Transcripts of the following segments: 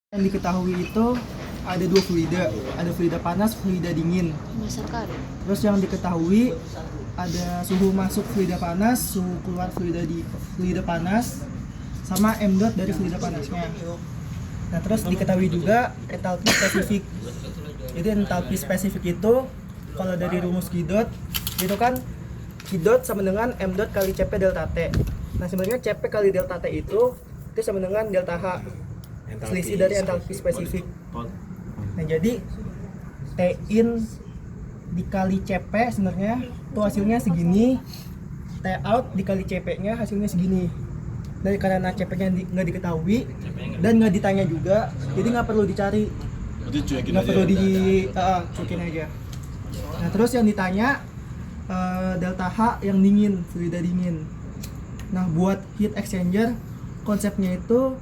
Yang diketahui itu ada dua fluida, ada fluida panas, fluida dingin. Terus yang diketahui ada suhu masuk fluida panas, suhu keluar fluida panas, sama m dot dari fluida panasnya. Nah terus diketahui juga entalpi spesifik. Jadi entalpi spesifik itu kalau dari rumus Q-dot itu kan Q-dot sama dengan m dot kali Cp delta T. Nah sebenarnya Cp kali delta T itu sama dengan delta H, selisih dari entalpi spesifik. Nah jadi T in dikali Cp sebenarnya itu hasilnya segini, T out dikali Cp nya hasilnya segini. Dan karena Cp nya nggak diketahui dan nggak ditanya juga, jadi nggak perlu dicari, nggak perlu cuekin aja. Nah terus yang ditanya delta H yang dingin, fluida dingin. Nah buat heat exchanger konsepnya itu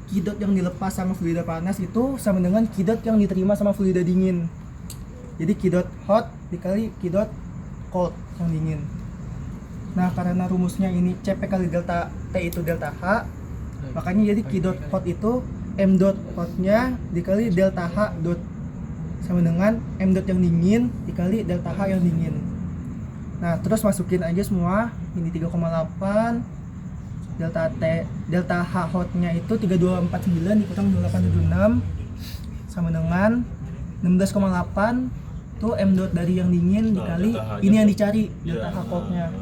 Q-dot yang dilepas sama fluida panas itu sama dengan Q-dot yang diterima sama fluida dingin. Jadi Q-dot hot dikali Q-dot cold yang dingin. Nah karena rumusnya ini Cp kali delta T itu delta H, makanya jadi Q-dot hot itu m dot hotnya dikali delta H dot sama dengan m dot yang dingin dikali delta H yang dingin. Nah terus masukin aja semua, ini 3,8, delta H hotnya itu 3249 dikurang 2876 sama dengan 16,8 tuh m dot dari yang dingin dikali ini yang dicari delta H coldnya.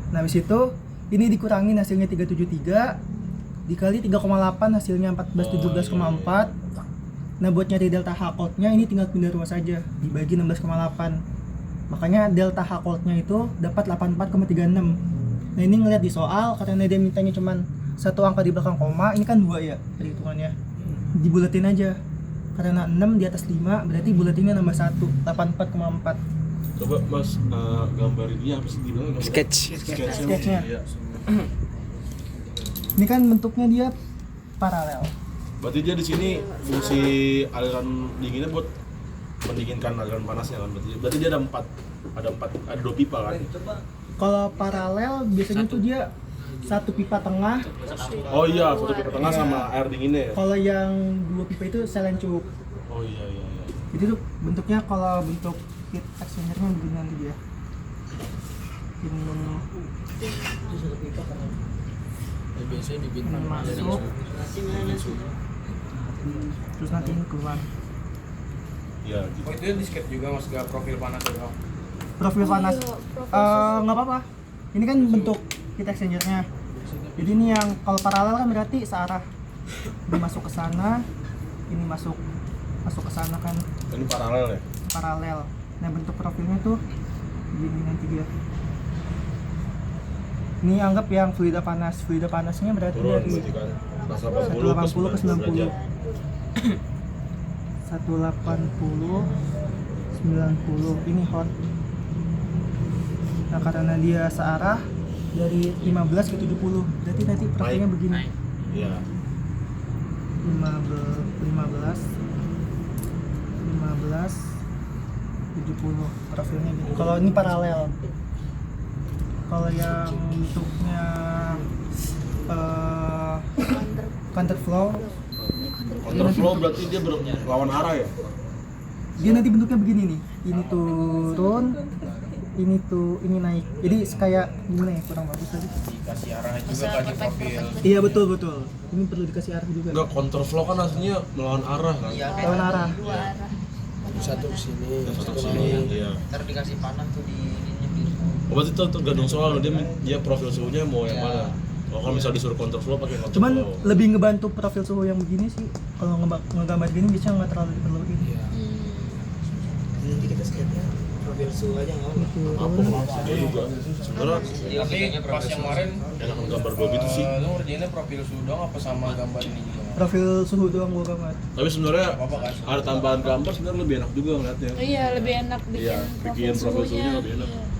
Nah habis itu ini dikurangin hasilnya 373 dikali 3,8 hasilnya 1417,4. Nah buat nyari delta H coldnya ini tinggal pindah ruas saja dibagi 16,8, makanya delta H coldnya itu dapat 84,36. Nah ini ngeliat di soal karena dia mintanya cuman satu angka di belakang koma, ini kan 2 ya perhitungannya, dibuletin aja karena 6 di atas 5 berarti buletinnya nambah 1, 84,4. Coba mas gambar ini apa sih dibilang? Sketchnya. Ini kan bentuknya dia paralel. Berarti dia di sini fungsi aliran dinginnya buat mendinginkan aliran panasnya kan, berarti dia ada 2 pipa kan? Kalau paralel biasanya tuh dia satu pipa tengah. Oh iya, satu pipa tengah sama air dinginnya ya? Kalau yang 2 pipa itu selencuk. Oh iya. Jadi tuh bentuknya kalau bentuk heat exchanger-nya begini nanti dia. Ini biasanya dibintang masuk, terus nanti ini keluar. Iya gitu. Oh itu di sketch juga mas, gak profil panas doang? Profil panas nggak apa-apa, ini kan bentuk heat exchanger-nya. Jadi ini yang kalau paralel kan berarti searah, ini masuk ke sana, ini masuk ke sana kan, Ini paralel ya? paralel. Nah bentuk profilnya tuh begini nanti dia. Ini anggap yang fluida panasnya berarti Turun dari berarti kan? 180 ke 90. 180 90 ini hot. Nah karena dia searah dari 15 ke 70 berarti nanti profilnya begini. Iya. 15 70 profilnya gini. Kalau ini paralel. Kalau yang bentuknya counterflow Berarti dia berlawan arah ya? dia nanti bentuknya begini nih, ini turun, ini naik, jadi kayak gimana ya, kurang bagus tadi. Dikasih arahnya juga kan di profil. Iya betul, ini perlu dikasih arah juga. Enggak, counterflow kan aslinya melawan arah kan? Iya, Lawan arah. satu kesini, Satu sini, iya. ntar dikasih panas tuh di Oh, berarti itu tergantung soal dia profil suhunya mau yang mana. Oh, kalau misalnya disuruh counterflow pakai counterflow. Cuman lebih ngebantu profil suhu yang begini sih, kalau ngegambar gini biasanya nggak terlalu diperluin. Nanti kita sketnya profil suhu aja nggak apa. Apa juga. Sebenarnya tapi pas yang kemarin enakan gambar dua gitu sih. lu ngerjainnya profil suhu doang apa sama gambar ini juga? Profil suhu doang gua gambar. Tapi sebenarnya Apa kan? ada tambahan gambar sebenarnya lebih enak juga ngeliatnya. Iya, lebih enak Iya, bikin profil suhunya lebih enak. Iya.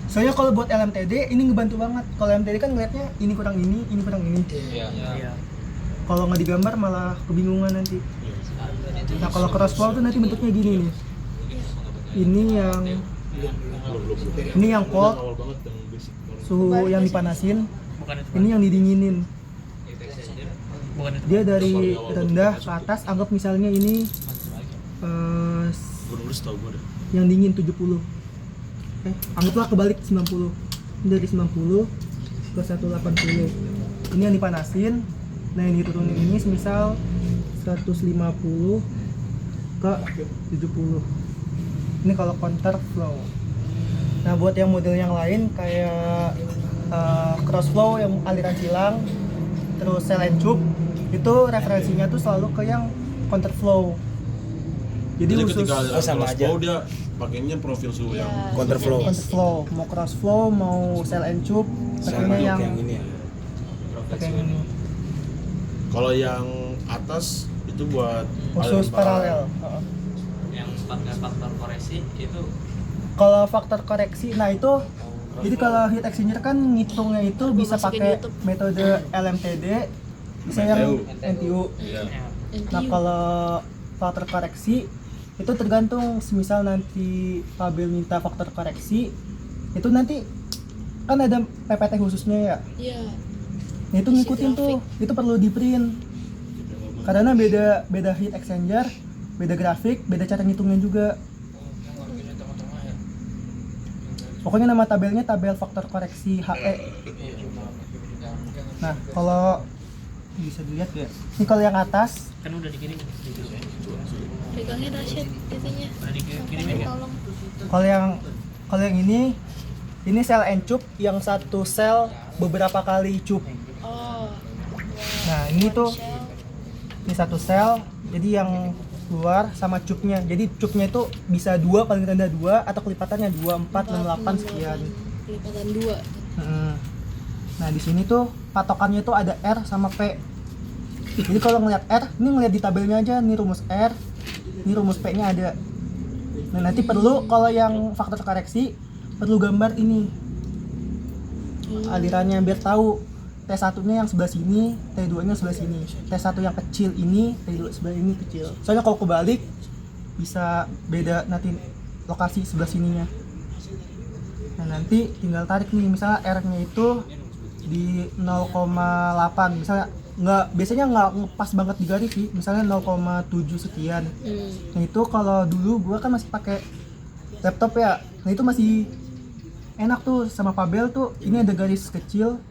Soalnya kalau buat LMTD ini ngebantu banget. Kalau LMTD kan ngeliatnya ini kurang ini kurang ini. Iya. Kalau nggak digambar malah kebingungan nanti. Nah kalau crossflow tuh nanti bentuknya gini nih. Ini yang cold, Awal banget yang basic. suhu yang dipanasin. Ini yang didinginin. Dia dari rendah ke atas, anggap misalnya ini Gue nulis tau gue deh. yang dingin 70. Anggaplah kebalik 90. Ini dari 90 ke 180. Ini yang dipanasin. Nah, yang diturunin ini semisal 150 ke 70. Ini kalau counter flow. Nah, buat yang model yang lain kayak cross flow yang aliran silang, terus cell and tube, itu referensinya tuh selalu ke yang counter flow. Jadi khusus ketika ada sama cross aja. flow dia pakainya profil suhu yang Counter flow. counter flow, mau cross flow, mau cell and tube, pakainya yang ini ya. pakai yang ini. kalau yang atas itu buat Khusus aliran paralel. Yang faktor koreksi itu Kalau faktor koreksi, nah itu jadi kalau heat exchanger kan ngitungnya itu bisa pakai metode LMTD, bisa yang NTU. Iya. Nah kalau faktor koreksi itu tergantung, semisal nanti Fabel minta faktor koreksi itu nanti kan ada PPT khususnya ya. Iya. Nah itu ngikutin tuh, itu perlu di print karena beda heat exchanger, beda grafik, beda cara ngitungnya juga. Pokoknya nama tabelnya tabel faktor koreksi HE. Nah kalau bisa dilihat ya, ini kalau yang atas kan udah dikirim. Pegangnya Rashid intinya. Udah dikirimin kan? Tolong. kalau yang ini sel and tube yang satu sel beberapa kali tube. Oh. Nah ini tuh Shell. ini satu sel, jadi yang keluar sama tube-nya. Jadi tube-nya itu bisa 2, paling rendah 2, atau kelipatannya 2, 4, 6, 8 sekian. Kelipatan 2. Nah di sini tuh patokannya tuh ada R sama P. Jadi kalau ngeliat R, ini ngeliat di tabelnya aja, ini rumus R, ini rumus P-nya ada. Nah nanti perlu kalau yang faktor koreksi perlu gambar ini alirannya biar tahu T1-nya yang sebelah sini, T2-nya sebelah sini. T1 yang kecil ini, T2 sebelah ini kecil. Soalnya kalau kebalik bisa beda nanti lokasi sebelah sininya. Nah nanti tinggal tarik nih, misalnya R-nya itu di 0,8, misalnya biasanya nggak ngepas banget di garis sih, misalnya 0,7 sekian. Nah itu kalau dulu gua kan masih pakai laptop ya, nah itu masih enak tuh sama Fabel tuh, ini ada garis kecil,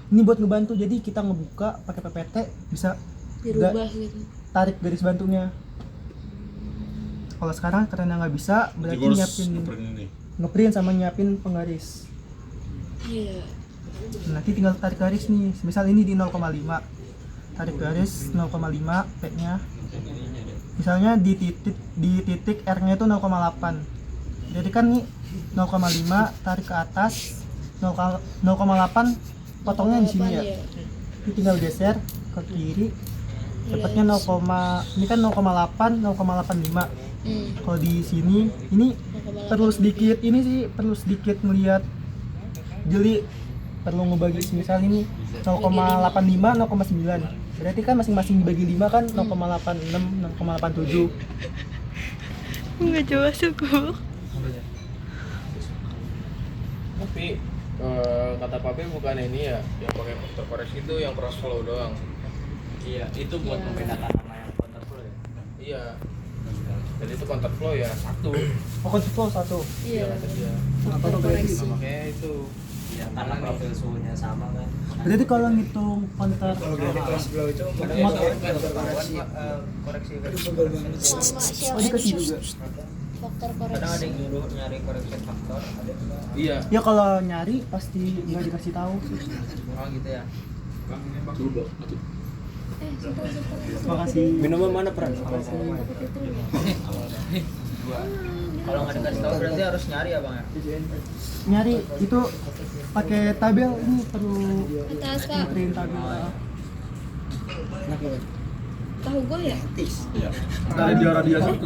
ini buat ngebantu, jadi kita ngebuka pakai PPT bisa Dirubah gitu. tarik garis bantunya. Kalau sekarang karena nggak bisa, Jadi berarti gue harus nyiapin ngeprint ini. ngeprint sama nyiapin penggaris. Iya. Nanti tinggal tarik garis nih, misal ini di 0,5, tarik garis 0,5 P-nya, misalnya di titik R-nya itu 0,8, jadi kan nih 0,5 tarik ke atas 0,8 potongnya di sini ya. Ini tinggal geser ke kiri, dapatnya 0, ini kan 0,8 0,85. Kalau di sini ini perlu sedikit melihat jeli, perlu ngebagi misal ini 0,85 0,9, berarti kan masing-masing dibagi 5 kan 0,86 0,87. Enggak jelas aku. Tapi kata Pape bukan ini ya, yang pakai faktor koreksi itu yang cross flow doang. Iya, itu buat membedakan sama yang counter flow ya. Iya. Jadi itu counter flow ya satu. Pokoknya flow satu. Iya. Kata dia. Faktor koreksi. Nah, makanya itu. Ya, karena profil suhunya sama kan. Berarti kalau ngitung counter Kalau dari cross flow itu koreksi Sama shell oh dikasih juga. faktor Kadang ada koreksi. yang nyuruh nyari correction faktor, ada. Iya. Ya kalau nyari pasti nggak dikasih tahu sih. Oh gitu ya. Makasih. Minuman mana peran? Kalau nggak dikasih tahu berarti harus nyari ya bang ya. Nyari itu pakai tabel, ini perlu Atas kak. print tabel. Tahu gue ya? Iya. Dari dia radiasi